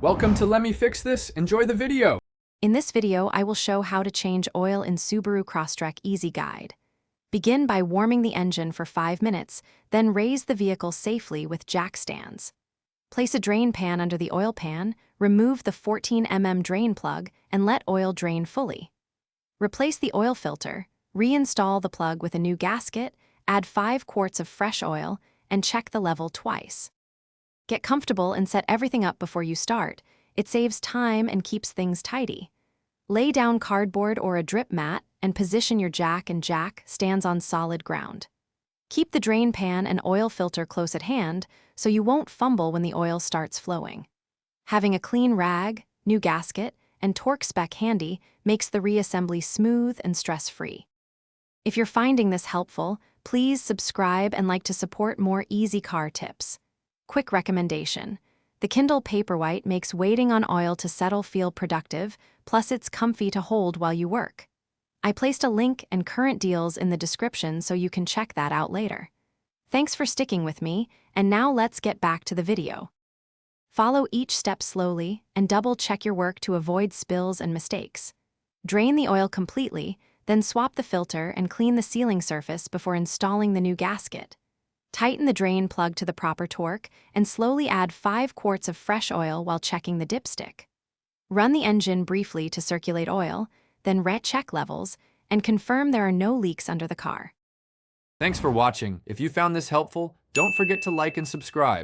Welcome to Let Me Fix This. Enjoy the video. In this video, I will show how to change oil in Subaru Crosstrek Easy Guide. Begin by warming the engine for 5 minutes, then raise the vehicle safely with jack stands. Place a drain pan under the oil pan, remove the 14 mm drain plug, and let oil drain fully. Replace the oil filter, reinstall the plug with a new gasket, add 5 quarts of fresh oil, and check the level twice. Get comfortable and set everything up before you start. It saves time and keeps things tidy. Lay down cardboard or a drip mat and position your jack and jack stands on solid ground. Keep the drain pan and oil filter close at hand so you won't fumble when the oil starts flowing. Having a clean rag, new gasket, and torque spec handy makes the reassembly smooth and stress-free. If you're finding this helpful, please subscribe and like to support more easy car tips. Quick recommendation. The Kindle Paperwhite makes waiting on oil to settle feel productive, plus it's comfy to hold while you work. I placed a link and current deals in the description so you can check that out later. Thanks for sticking with me, and now let's get back to the video. Follow each step slowly and double-check your work to avoid spills and mistakes. Drain the oil completely, then swap the filter and clean the sealing surface before installing the new gasket. Tighten the drain plug to the proper torque and slowly add 5 quarts of fresh oil while checking the dipstick. Run the engine briefly to circulate oil, then check levels, and confirm there are no leaks under the car. Thanks for watching. If you found this helpful, don't forget to like and subscribe.